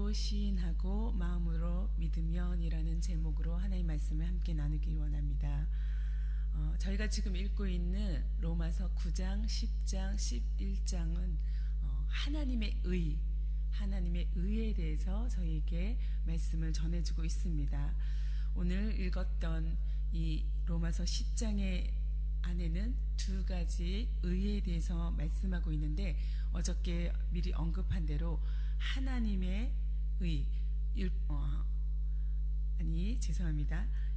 입으로 시인하고 마음으로 믿으면이라는 제목으로 하나님의 말씀을 함께 나누기 원합니다. 저희가 지금 읽고 있는 로마서 9장, 10장, 11장은 하나님의 의에 대해서 저희에게 말씀을 전해주고 있습니다. 오늘 읽었던 이 로마서 10장의 안에는 두 가지 의에 대해서 말씀하고 있는데, 어저께 미리 언급한 대로 하나님의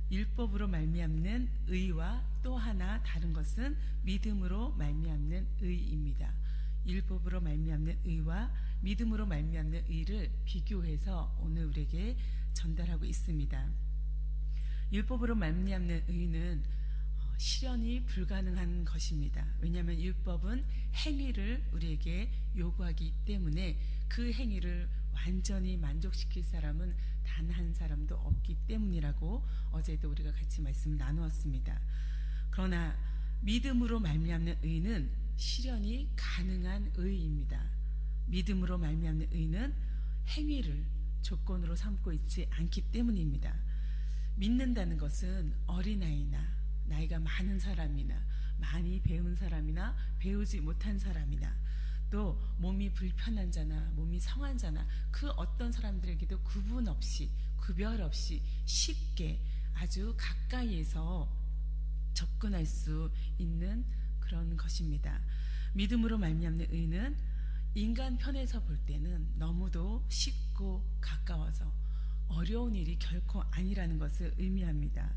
율법으로 말미암는 의와 또 하나 다른 것은 믿음으로 말미암는 의입니다. 율법으로 말미암는 의와 믿음으로 말미암는 의를 비교해서 오늘 우리에게 전달하고 있습니다. 율법으로 말미암는 의는 실현이 불가능한 것입니다. 왜냐하면 율법은 행위를 우리에게 요구하기 때문에 그 행위를 완전히 만족시킬 사람은 단 한 사람도 없기 때문이라고 어제도 우리가 같이 말씀을 나누었습니다. 그러나 믿음으로 말미암는 의는 실현이 가능한 의입니다. 믿음으로 말미암는 의는 행위를 조건으로 삼고 있지 않기 때문입니다. 믿는다는 것은 어린아이나 나이가 많은 사람이나 많이 배운 사람이나 배우지 못한 사람이나 또 몸이 불편한 자나 몸이 성한 자나 그 어떤 사람들에게도 구분 없이 구별 없이 쉽게 아주 가까이에서 접근할 수 있는 그런 것입니다. 믿음으로 말미암는 의는 인간 편에서 볼 때는 너무도 쉽고 가까워서 어려운 일이 결코 아니라는 것을 의미합니다.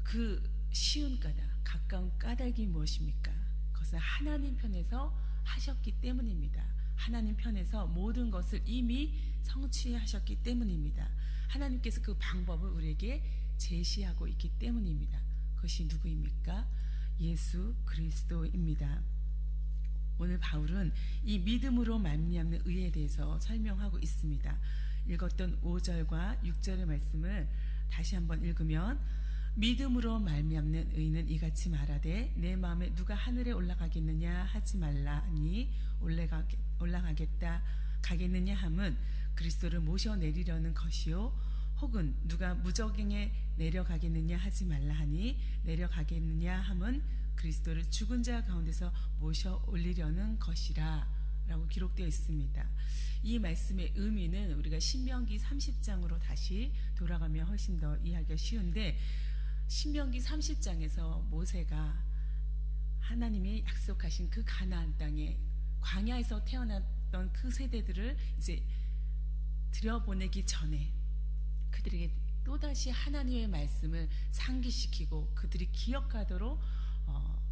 그 쉬운 까닭, 가까운 까닭이 무엇입니까? 그것은 하나님 편에서 하셨기 때문입니다. 하나님 편에서 모든 것을 이미 성취하셨기 때문입니다. 하나님께서 그 방법을 우리에게 제시하고 있기 때문입니다. 그것이 누구입니까? 예수 그리스도입니다. 오늘 바울은 이 믿음으로 말미암는 의에 대해서 설명하고 있습니다. 읽었던 5절과 6절의 말씀을 다시 한번 읽으면, 믿음으로 말미암는 의는 이같이 말하되 내 마음에 누가 하늘에 올라가겠느냐 하지 말라 하니 올라가겠다 가겠느냐 함은 그리스도를 모셔내리려는 것이요, 혹은 누가 무저갱에 내려가겠느냐 하지 말라 하니 내려가겠느냐 함은 그리스도를 죽은 자 가운데서 모셔 올리려는 것이라 라고 기록되어 있습니다. 이 말씀의 의미는 우리가 신명기 30장으로 다시 돌아가면 훨씬 더 이해하기가 쉬운데, 신명기 30장에서 모세가 하나님이 약속하신 그 가나안 땅에 광야에서 태어났던 그 세대들을 이제 들여보내기 전에 그들에게 또다시 하나님의 말씀을 상기시키고 그들이 기억하도록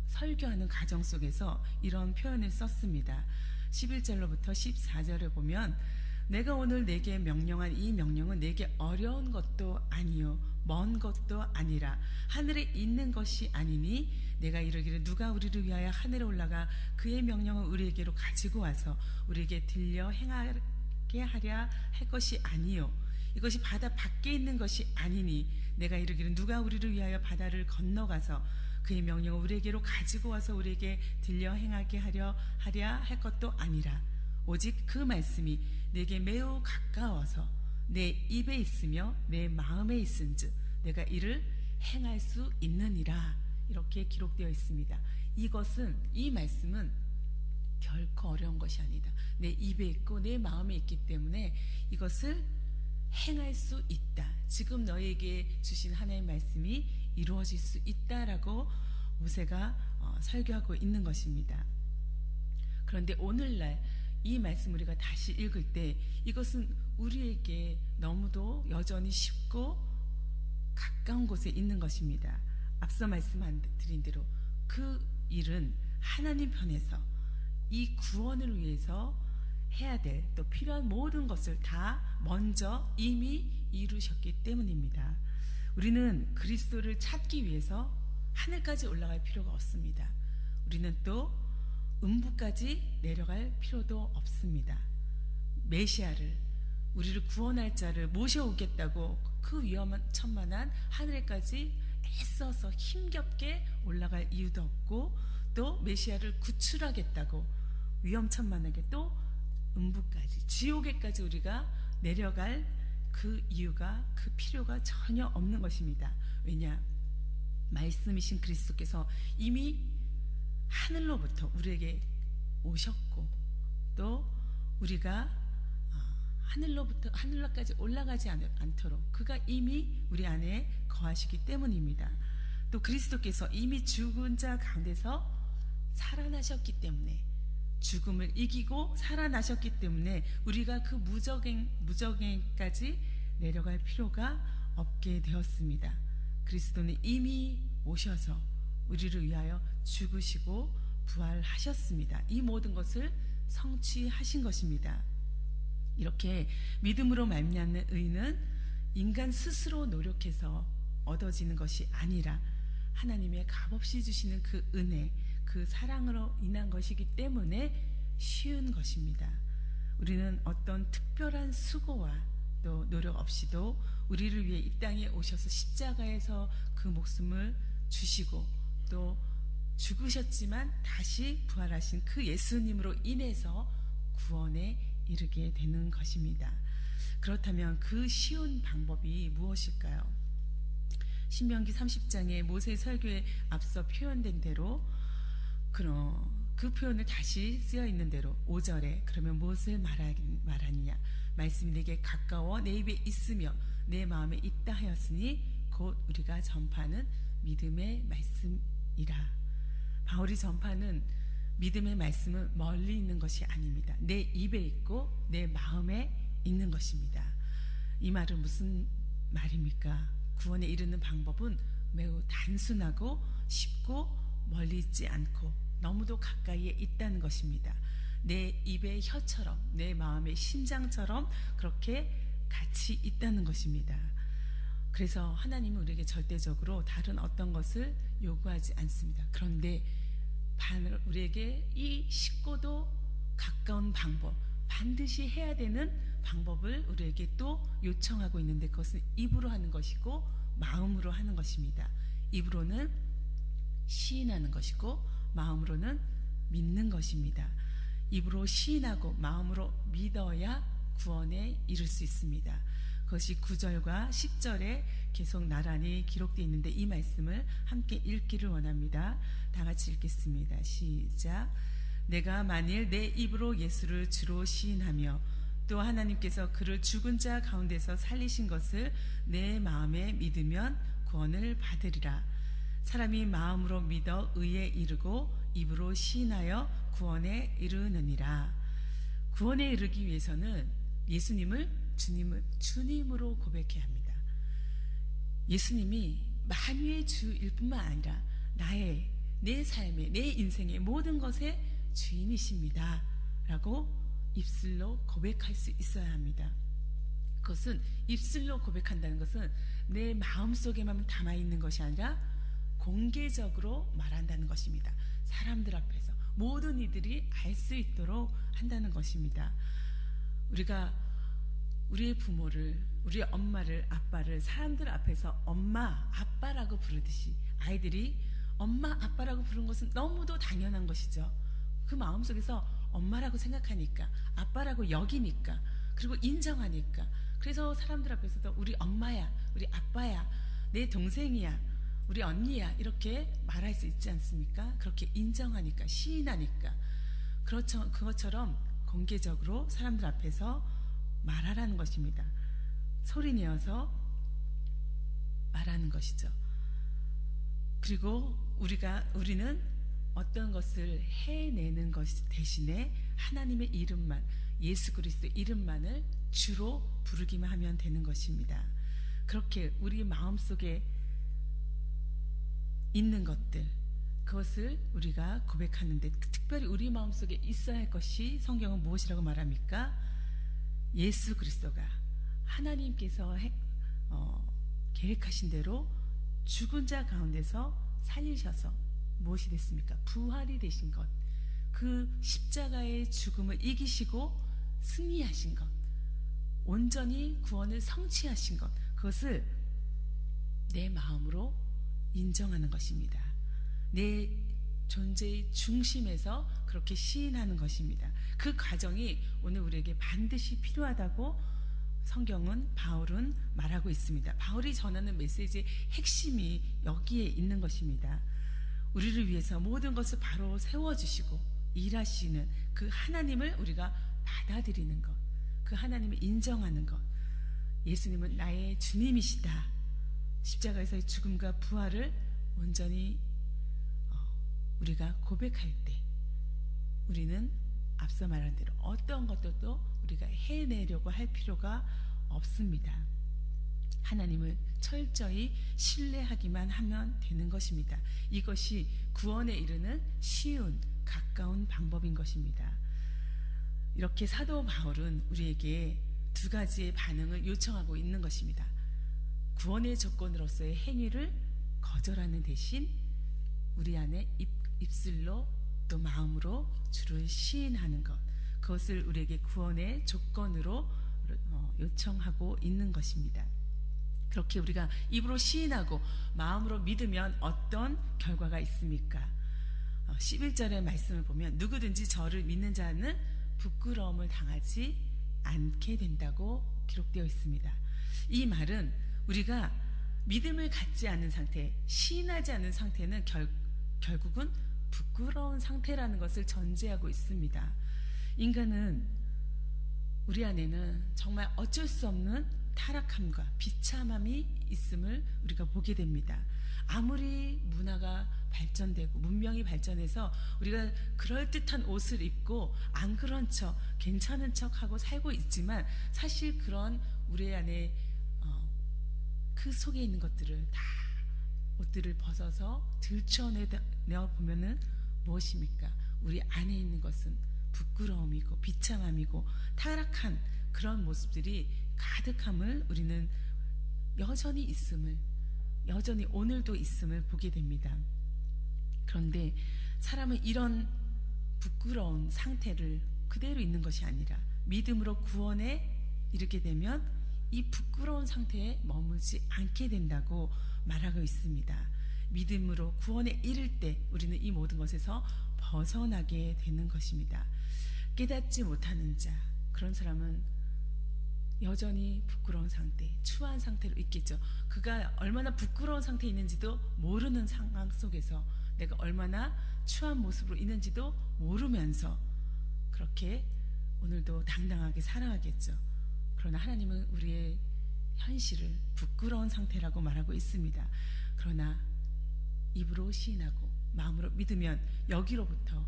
설교하는 과정 속에서 이런 표현을 썼습니다. 11절로부터 14절에 보면, 내가 오늘 내게 명령한 이 명령은 내게 어려운 것도 아니요 먼 것도 아니라 하늘에 있는 것이 아니니 내가 이르기를 누가 우리를 위하여 하늘에 올라가 그의 명령을 우리에게로 가지고 와서 우리에게 들려 행하게 하랴 할 것이 아니요 이것이 바다 밖에 있는 것이 아니니 내가 이르기를 누가 우리를 위하여 바다를 건너가서 그의 명령을 우리에게로 가지고 와서 우리에게 들려 행하게 하랴 할 것도 아니라 오직 그 말씀이 내게 매우 가까워서 내 입에 있으며 내 마음에 있은즉 내가 이를 행할 수 있느니라, 이렇게 기록되어 있습니다. 이 말씀은 결코 어려운 것이 아니다. 내 입에 있고 내 마음에 있기 때문에 이것을 행할 수 있다. 지금 너에게 주신 하나님의 말씀이 이루어질 수 있다라고 모세가 설교하고 있는 것입니다. 그런데 오늘날 이 말씀 우리가 다시 읽을 때 이것은 우리에게 너무도 여전히 쉽고 가까운 곳에 있는 것입니다. 앞서 말씀드린 대로 그 일은 하나님 편에서 이 구원을 위해서 해야 될 또 필요한 모든 것을 다 먼저 이미 이루셨기 때문입니다. 우리는 그리스도를 찾기 위해서 하늘까지 올라갈 필요가 없습니다. 우리는 또 음부까지 내려갈 필요도 없습니다. 메시아를, 우리를 구원할 자를 모셔오겠다고 그 위험천만한 하늘에까지 애써서 힘겹게 올라갈 이유도 없고, 또 메시아를 구출하겠다고 위험천만하게 또 음부까지, 지옥에까지 우리가 내려갈 그 이유가, 그 필요가 전혀 없는 것입니다. 왜냐? 말씀이신 그리스도께서 이미 하늘로부터 우리에게 오셨고, 또 우리가 하늘로부터 하늘로까지 올라가지 않도록 그가 이미 우리 안에 거하시기 때문입니다. 또 그리스도께서 이미 죽은 자 가운데서 살아나셨기 때문에, 죽음을 이기고 살아나셨기 때문에 우리가 그 무저갱까지 내려갈 필요가 없게 되었습니다. 그리스도는 이미 오셔서 우리를 위하여 죽으시고 부활하셨습니다. 이 모든 것을 성취하신 것입니다. 이렇게 믿음으로 말미암는 의는 인간 스스로 노력해서 얻어지는 것이 아니라 하나님의 값없이 주시는 그 은혜, 그 사랑으로 인한 것이기 때문에 쉬운 것입니다. 우리는 어떤 특별한 수고와 또 노력 없이도 우리를 위해 이 땅에 오셔서 십자가에서 그 목숨을 주시고 또 죽으셨지만 다시 부활하신 그 예수님으로 인해서 구원에 이르게 되는 것입니다. 그렇다면 그 쉬운 방법이 무엇일까요? 신명기 30장의 모세 설교에 앞서 표현된 대로 그 표현을 다시 쓰여 있는 대로 5절에 그러면 무엇을 말하느냐? 말씀이 내게 가까워 내 입에 있으며 내 마음에 있다 하였으니 곧 우리가 전파하는 믿음의 말씀이라. 바울이 전파하는 믿음의 말씀은 멀리 있는 것이 아닙니다. 내 입에 있고 내 마음에 있는 것입니다. 이 말은 무슨 말입니까? 구원에 이르는 방법은 매우 단순하고 쉽고 멀리 있지 않고 너무도 가까이에 있다는 것입니다. 내 입의 혀처럼, 내 마음의 심장처럼 그렇게 같이 있다는 것입니다. 그래서 하나님은 우리에게 절대적으로 다른 어떤 것을 요구하지 않습니다. 그런데 우리에게 이 쉽고도 가까운 방법, 반드시 해야 되는 방법을 우리에게 또 요청하고 있는데, 그것은 입으로 하는 것이고 마음으로 하는 것입니다. 입으로는 시인하는 것이고 마음으로는 믿는 것입니다. 입으로 시인하고 마음으로 믿어야 구원에 이를 수 있습니다. 그것이 9절과 10절에 계속 나란히 기록되어 있는데, 이 말씀을 함께 읽기를 원합니다. 다 같이 읽겠습니다. 시작. 내가 만일 내 입으로 예수를 주로 시인하며 또 하나님께서 그를 죽은 자 가운데서 살리신 것을 내 마음에 믿으면 구원을 받으리라. 사람이 마음으로 믿어 의에 이르고 입으로 시인하여 구원에 이르느니라. 구원에 이르기 위해서는 예수님을 주님으로 고백해야 합니다. 예수님이 만유의 주일 뿐만 아니라 내 삶의, 내 인생의 모든 것의 주인이십니다 라고 입술로 고백할 수 있어야 합니다. 그것은 입술로 고백한다는 것은 내 마음속에만 담아있는 것이 아니라 공개적으로 말한다는 것입니다. 사람들 앞에서 모든 이들이 알 수 있도록 한다는 것입니다. 우리가 우리의 부모를, 우리의 엄마를, 아빠를 사람들 앞에서 엄마, 아빠라고 부르듯이 아이들이 엄마, 아빠라고 부르는 것은 너무도 당연한 것이죠. 그 마음속에서 엄마라고 생각하니까, 아빠라고 여기니까, 그리고 인정하니까, 그래서 사람들 앞에서도 우리 엄마야, 우리 아빠야, 내 동생이야, 우리 언니야 이렇게 말할 수 있지 않습니까? 그렇게 인정하니까, 시인하니까. 그것처럼 공개적으로 사람들 앞에서 말하라는 것입니다. 소리내어서 말하는 것이죠. 그리고 우리는 어떤 것을 해내는 것 대신에 하나님의 이름만, 예수 그리스도의 이름만을 주로 부르기만 하면 되는 것입니다. 그렇게 우리 마음속에 있는 것들, 그것을 우리가 고백하는데, 특별히 우리 마음속에 있어야 할 것이 성경은 무엇이라고 말합니까? 예수 그리스도가 하나님께서 계획하신 대로 죽은 자 가운데서 살리셔서 무엇이 됐습니까? 부활이 되신 것, 그 십자가의 죽음을 이기시고 승리하신 것, 온전히 구원을 성취하신 것, 그것을 내 마음으로 인정하는 것입니다. 내 존재의 중심에서 그렇게 시인하는 것입니다. 그 과정이 오늘 우리에게 반드시 필요하다고 성경은 바울은 말하고 있습니다. 바울이 전하는 메시지의 핵심이 여기에 있는 것입니다. 우리를 위해서 모든 것을 바로 세워주시고 일하시는 그 하나님을 우리가 받아들이는 것, 그 하나님을 인정하는 것, 예수님은 나의 주님이시다, 십자가에서의 죽음과 부활을 온전히 우리가 고백할 때 우리는 앞서 말한 대로 어떤 것들도 우리가 해내려고 할 필요가 없습니다. 하나님을 철저히 신뢰하기만 하면 되는 것입니다. 이것이 구원에 이르는 쉬운 가까운 방법인 것입니다. 이렇게 사도 바울은 우리에게 두 가지의 반응을 요청하고 있는 것입니다. 구원의 조건으로서의 행위를 거절하는 대신 우리 안에 입술로 또 마음으로 주를 시인하는 것, 그것을 우리에게 구원의 조건으로 요청하고 있는 것입니다. 그렇게 우리가 입으로 시인하고 마음으로 믿으면 어떤 결과가 있습니까? 11절의 말씀을 보면 누구든지 저를 믿는 자는 부끄러움을 당하지 않게 된다고 기록되어 있습니다. 이 말은 우리가 믿음을 갖지 않은 상태, 시인하지 않은 상태는 결국은 부끄러운 상태라는 것을 전제하고 있습니다. 인간은 우리 안에는 정말 어쩔 수 없는 타락함과 비참함이 있음을 우리가 보게 됩니다. 아무리 문화가 발전되고 문명이 발전해서 우리가 그럴듯한 옷을 입고 안 그런 척, 괜찮은 척하고 살고 있지만 사실 그런 우리 안에 그 속에 있는 것들을 다 옷들을 벗어서 들춰내어 보면은 무엇입니까? 우리 안에 있는 것은 부끄러움이고 비참함이고 타락한 그런 모습들이 가득함을 우리는 여전히 오늘도 있음을 보게 됩니다. 그런데 사람은 이런 부끄러운 상태를 그대로 있는 것이 아니라 믿음으로 구원에 이르게 되면 이 부끄러운 상태에 머물지 않게 된다고 말하고 있습니다. 믿음으로 구원에 이를 때 우리는 이 모든 것에서 벗어나게 되는 것입니다. 깨닫지 못하는 자, 그런 사람은 여전히 부끄러운 상태, 추한 상태로 있겠죠. 그가 얼마나 부끄러운 상태에 있는지도 모르는 상황 속에서 내가 얼마나 추한 모습으로 있는지도 모르면서 그렇게 오늘도 당당하게 살아가겠죠. 그러나 하나님은 우리의 현실을 부끄러운 상태라고 말하고 있습니다. 그러나 입으로 시인하고 마음으로 믿으면 여기로부터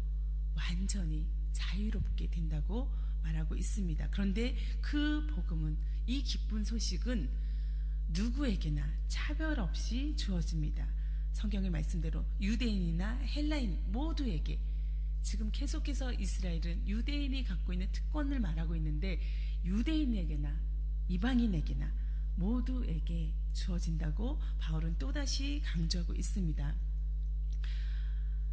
완전히 자유롭게 된다고 말하고 있습니다. 그런데 그 복음은, 이 기쁜 소식은 누구에게나 차별 없이 주어집니다. 성경의 말씀대로 유대인이나 헬라인 모두에게, 지금 계속해서 이스라엘은 유대인이 갖고 있는 특권을 말하고 있는데 유대인에게나 이방인에게나 모두에게 주어진다고 바울은 또다시 강조하고 있습니다.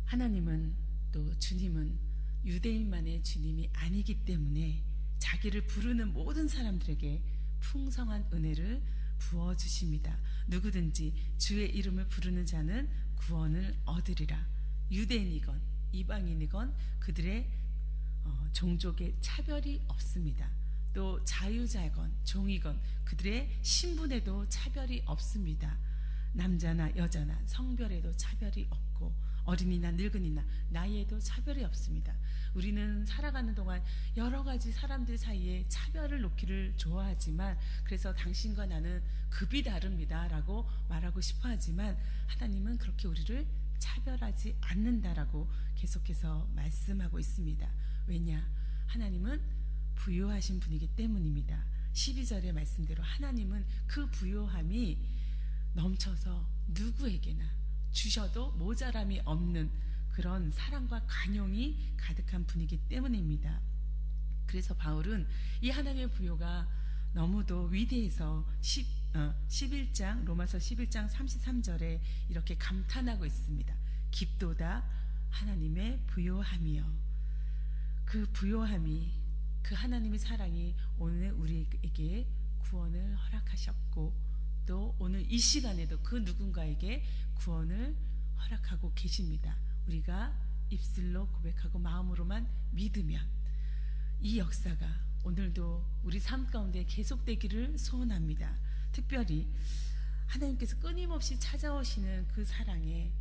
하나님은 또 주님은 유대인만의 주님이 아니기 때문에 자기를 부르는 모든 사람들에게 풍성한 은혜를 부어주십니다. 누구든지 주의 이름을 부르는 자는 구원을 얻으리라. 유대인이건 이방인이건 그들의 종족의 차별이 없습니다. 또 자유자건 종이건 그들의 신분에도 차별이 없습니다. 남자나 여자나 성별에도 차별이 없고 어린이나 늙은이나 나이에도 차별이 없습니다. 우리는 살아가는 동안 여러 가지 사람들 사이에 차별을 놓기를 좋아하지만, 그래서 당신과 나는 급이 다릅니다 라고 말하고 싶어 하지만 하나님은 그렇게 우리를 차별하지 않는다라고 계속해서 말씀하고 있습니다. 왜냐? 하나님은 부요하신 분이기 때문입니다. 12절의 말씀대로 하나님은 그 부요함이 넘쳐서 누구에게나 주셔도 모자람이 없는 그런 사랑과 관용이 가득한 분이기 때문입니다. 그래서 바울은 이 하나님의 부요가 너무도 위대해서 11장 로마서 11장 33절에 이렇게 감탄하고 있습니다. 깊도다 하나님의 부요함이요. 그 부요함이, 그 하나님의 사랑이 오늘 우리에게 구원을 허락하셨고 또 오늘 이 시간에도 그 누군가에게 구원을 허락하고 계십니다. 우리가 입술로 고백하고 마음으로만 믿으면 이 역사가 오늘도 우리 삶 가운데 계속되기를 소원합니다. 특별히 하나님께서 끊임없이 찾아오시는 그 사랑에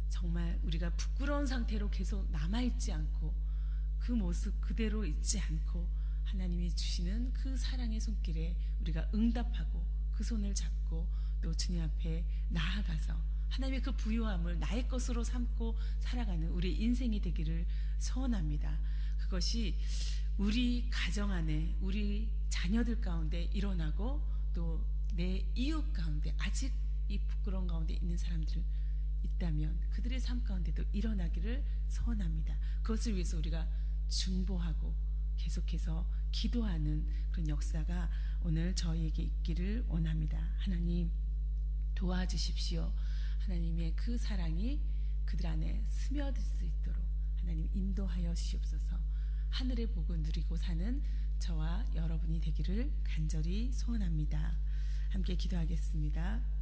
정말 우리가 부끄러운 상태로 계속 남아있지 않고 그 모습 그대로 있지 않고 하나님이 주시는 그 사랑의 손길에 우리가 응답하고 그 손을 잡고 또 주님 앞에 나아가서 하나님의 그 부요함을 나의 것으로 삼고 살아가는 우리 인생이 되기를 소원합니다. 그것이 우리 가정 안에 우리 자녀들 가운데 일어나고 또 내 이웃 가운데 아직 이 부끄러운 가운데 있는 사람들 있다면 그들의 삶 가운데도 일어나기를 소원합니다. 그것을 위해서 우리가 중보하고 계속해서 기도하는 그런 역사가 오늘 저희에게 있기를 원합니다. 하나님 도와주십시오. 하나님의 그 사랑이 그들 안에 스며들 수 있도록 하나님 인도하여 주시옵소서. 하늘의 복을 누리고 사는 저와 여러분이 되기를 간절히 소원합니다. 함께 기도하겠습니다.